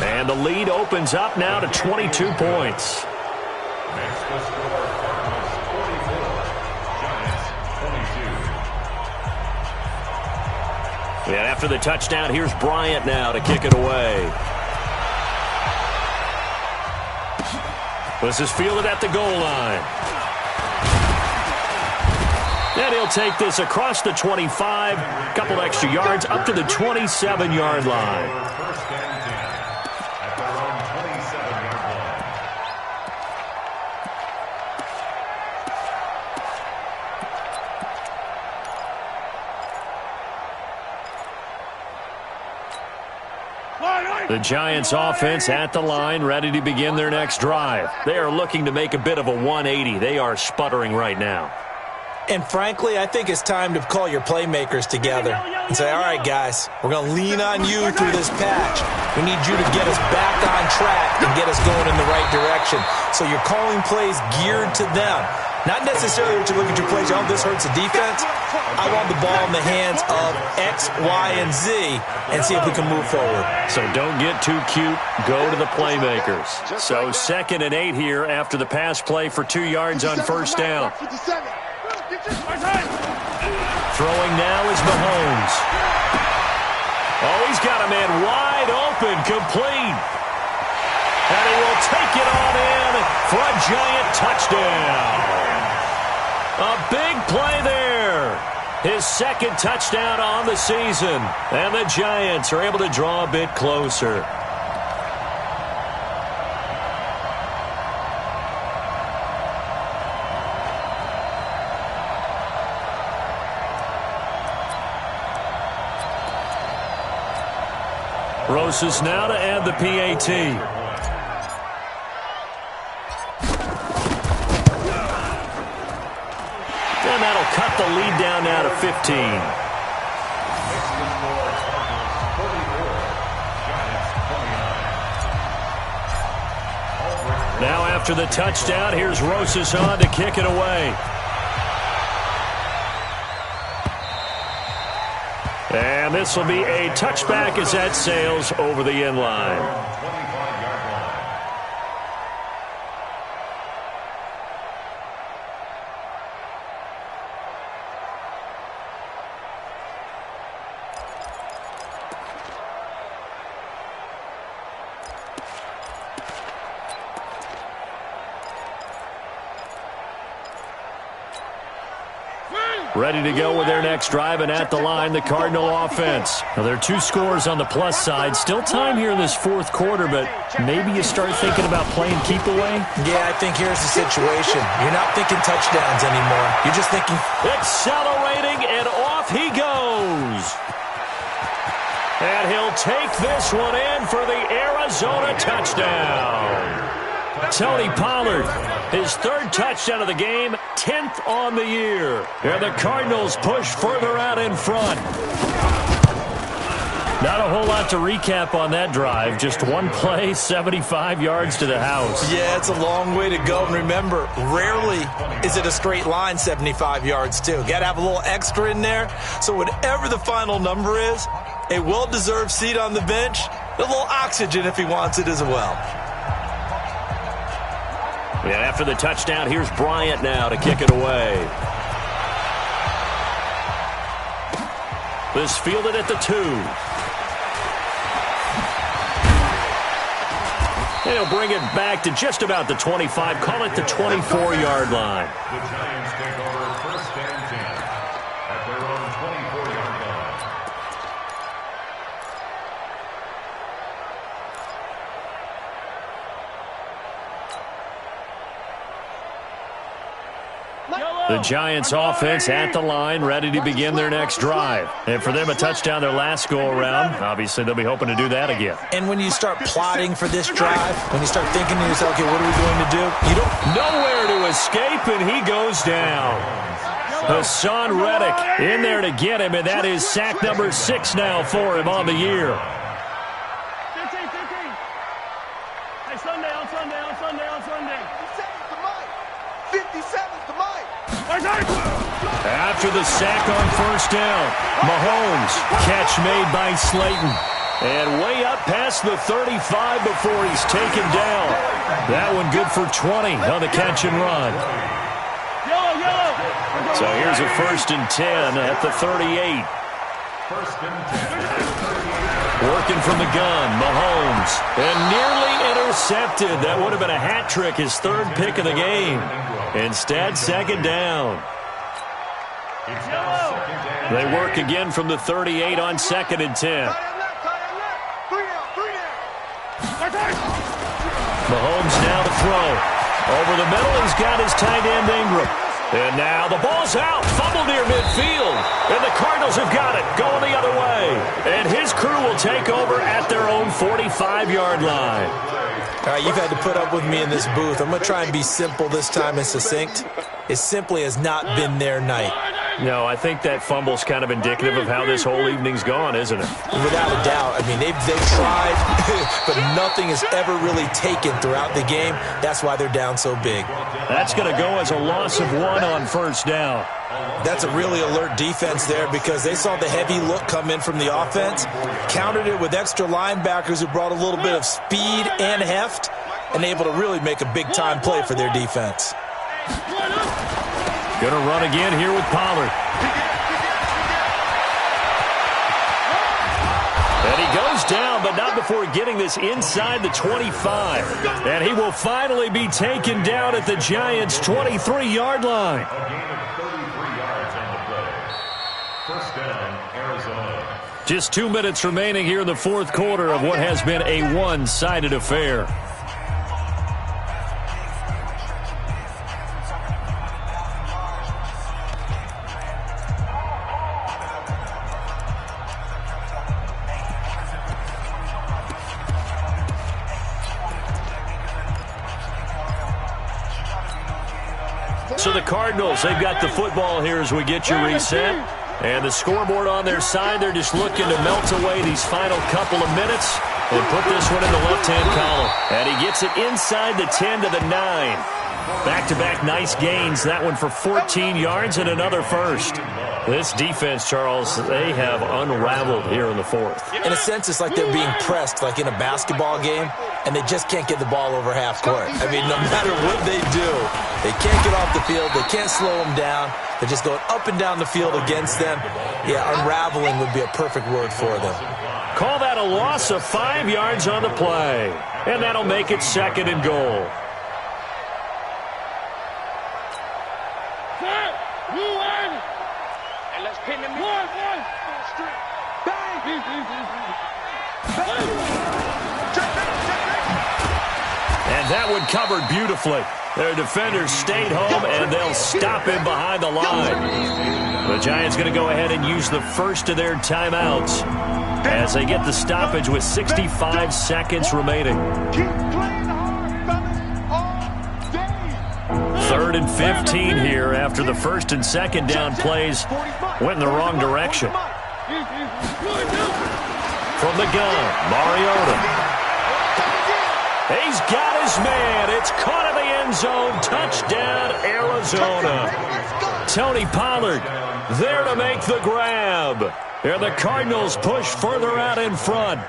And the lead opens up now to 22 points. Next to score, Cardinals 44, Giants 22. And after the touchdown, here's Bryant now to kick it away. This is fielded at the goal line. And he'll take this across the 25, a couple extra yards up to the 27-yard line. First and 10 at their own 27-yard line. The Giants offense at the line, ready to begin their next drive. They are looking to make a bit of a 180. They are sputtering right now. And frankly, I think it's time to call your playmakers together and say, all right, guys, we're going to lean on you through this patch. We need you to get us back on track and get us going in the right direction. So you're calling plays geared to them. Not necessarily that you look at your plays, oh, this hurts the defense. I want the ball in the hands of X, Y, and Z and see if we can move forward. So don't get too cute. Go to the playmakers. So 2nd and 8 here after the pass play for 2 yards on first down. Throwing now is Mahomes. Oh, he's got a man wide open, complete. And he will take it on in for a Giant touchdown. A big play there. His 2nd touchdown on the season. And the Giants are able to draw a bit closer. Rosas now to add the PAT. And that'll cut the lead down now to 15. Now after the touchdown, here's Rosas on to kick it away. And this will be a touchback as that sails over the end line. Ready to go with their next drive, and at the line, the Cardinal offense. Now, there are 2 scores on the plus side. Still time here in this 4th quarter, but maybe you start thinking about playing keep away? Yeah, I think here's the situation. You're not thinking touchdowns anymore. You're just thinking... Accelerating, and off he goes. And he'll take this one in for the Arizona touchdown. Tony Pollard, his 3rd touchdown of the game, 10th on the year. And the Cardinals push further out in front. Not a whole lot to recap on that drive. Just one play, 75 yards to the house. Yeah, it's a long way to go. And remember, rarely is it a straight line 75 yards, too. Got to have a little extra in there. So whatever the final number is, a well-deserved seat on the bench, a little oxygen if he wants it as well. And after the touchdown, here's Bryant now to kick it away. This fielded at the 2. And he'll bring it back to just about the 25. Call it the 24-yard line. The Giants take over 1st and 10 at their own 24-yard line. The Giants offense at the line, ready to begin their next drive. And for them, a touchdown their last go-around. Obviously, they'll be hoping to do that again. And when you start plotting for this drive, when you start thinking to yourself, okay, what are we going to do? You don't... Nowhere to escape, and he goes down. Hassan Reddick in there to get him, and that is sack number 6 now for him on the year. 15. Hey, Sunday. 57's the mic. After the sack on first down, Mahomes, catch made by Slayton. And way up past the 35 before he's taken down. That one good for 20 on the catch and run. So here's a 1st and 10 at the 38. 1st and 10. Working from the gun, Mahomes. And nearly intercepted. That would have been a hat trick, his 3rd pick of the game. Instead, 2nd down. They work again from the 38 on 2nd and 10. Mahomes now to throw. Over the middle, he's got his tight end Ingram. And now the ball's out. Fumble near midfield. And the Cardinals have got it. Going the other way. And his crew will take over at their own 45-yard line. All right, you've had to put up with me in this booth. I'm going to try and be simple this time and succinct. It simply has not been their night. No, I think that fumble's kind of indicative of how this whole evening's gone, isn't it? Without a doubt. I mean, they've tried, but nothing is ever really taken throughout the game. That's why they're down so big. That's going to go as a loss of 1 on 1st down. That's a really alert defense there because they saw the heavy look come in from the offense, countered it with extra linebackers who brought a little bit of speed and heft, and able to really make a big-time play for their defense. Going to run again here with Pollard. And he goes down, but not before getting this inside the 25. And he will finally be taken down at the Giants' 23-yard line. A gain of 33 yards on the play. First down, Arizona. Just 2 minutes remaining here in the 4th quarter of what has been a one-sided affair. So the Cardinals, they've got the football here as we get you reset. And the scoreboard on their side, they're just looking to melt away these final couple of minutes and put this one in the left-hand column. And he gets it inside the 10 to the 9. Back-to-back nice gains. That one for 14 yards and another first. This defense, Charles, they have unraveled here in the 4th. In a sense, it's like they're being pressed like in a basketball game, and they just can't get the ball over half court. I mean, no matter what they do, they can't get off the field. They can't slow them down. They're just going up and down the field against them. Yeah, unraveling would be a perfect word for them. Call that a loss of 5 yards on the play. And that'll make it 2nd and goal. And that one covered beautifully. Their defenders stayed home, and they'll stop him behind the line. The Giants going to go ahead and use the first of their timeouts as they get the stoppage with 65 seconds remaining. Third and 15 here after the 1st and 2nd down plays went in the wrong direction. From the gun, Mariota. He's got his man. It's caught in the end zone. Touchdown, Arizona. Tony Pollard there to make the grab. And the Cardinals push further out in front.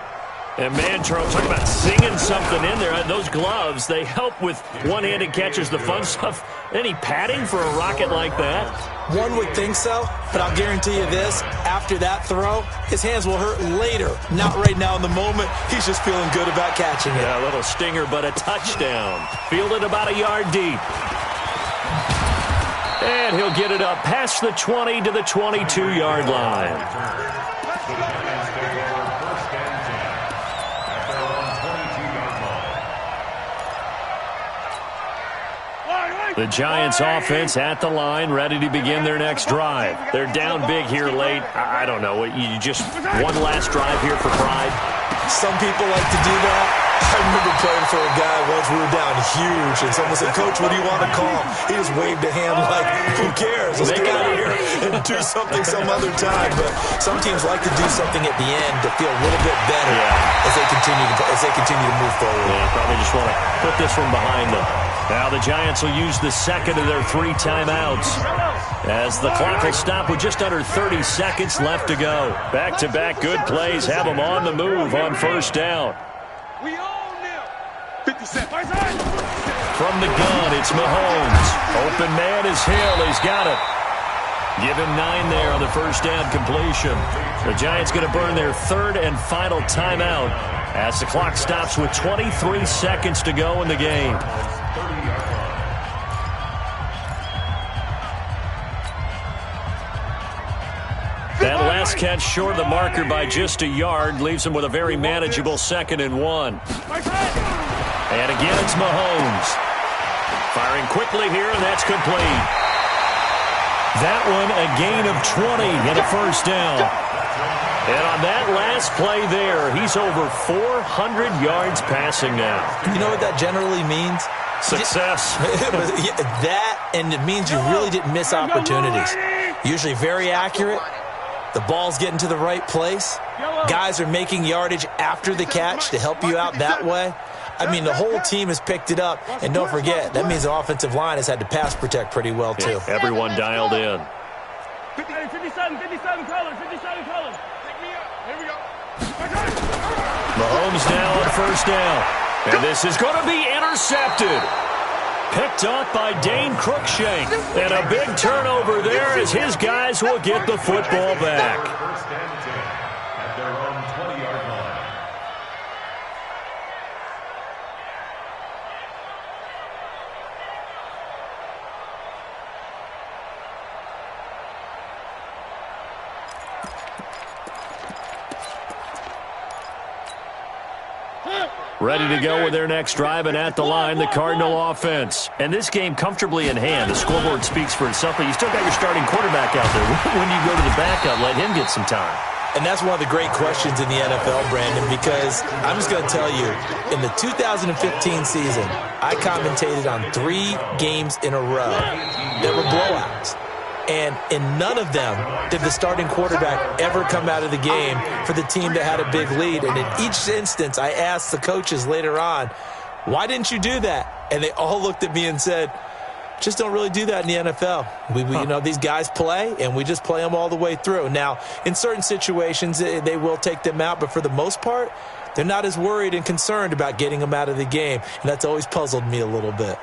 And, man, Charles, talking about singing something in there. Those gloves, they help with one-handed catches, the fun stuff. Any padding for a rocket like that? One would think so, but I'll guarantee you this. After that throw, his hands will hurt later. Not right now in the moment. He's just feeling good about catching it. Yeah, a little stinger, but a touchdown. Fielded about a yard deep. And he'll get it up past the 20 to the 22-yard line. The Giants offense at the line, ready to begin their next drive. They're down big here late. I don't know. You just one last drive here for pride. Some people like to do that. I remember playing for a guy once. We were down huge, and someone said, "Coach, what do you want to call?" He just waved a hand like, "Who cares? Let's get out of here and do something some other time." But some teams like to do something at the end to feel a little bit better as they continue to move forward. Yeah, probably just want to put this one behind them. Now the Giants will use the second of their 3 timeouts as the clock will stop with just under 30 seconds left to go. Back-to-back good plays have them on the move on 1st down. We own them. 50 Cent. From the gun, it's Mahomes. Open man is Hill. He's got it. Give him 9 there on the 1st down completion. The Giants going to burn their 3rd and final timeout as the clock stops with 23 seconds to go in the game. pass catch short of the marker by just a yard. Leaves him with a very manageable 2nd and 1. And again, it's Mahomes. Firing quickly here, and that's complete. That one, a gain of 20 and a first down. And on that last play there, he's over 400 yards passing now. You know what that generally means? Success. That, and it means you really didn't miss opportunities. Usually very accurate. The ball's getting to the right place. Guys are making yardage after the catch to help you out that way. I mean, the whole team has picked it up. And don't forget, that means the offensive line has had to pass protect pretty well, too. Yeah, everyone dialed in. 57 colors. Here we go. Mahomes now on first down. And this is going to be intercepted. Picked off by Dane Cruikshank. And a big turnover there as his guys will get the football back. First and 10 at their own 20-yard line. Ready to go with their next drive, and at the line, the Cardinal offense. And this game comfortably in hand. The scoreboard speaks for itself, but you still got your starting quarterback out there. When you go to the backup, let him get some time. And that's one of the great questions in the NFL, Brandon, because I'm just going to tell you, in the 2015 season, I commentated on 3 games in a row that were blowouts. And in none of them did the starting quarterback ever come out of the game for the team that had a big lead. And in each instance, I asked the coaches later on, why didn't you do that? And they all looked at me and said, just don't really do that in the NFL. You know, these guys play, and we just play them all the way through. Now, in certain situations, they will take them out, but for the most part, they're not as worried and concerned about getting them out of the game. And that's always puzzled me a little bit.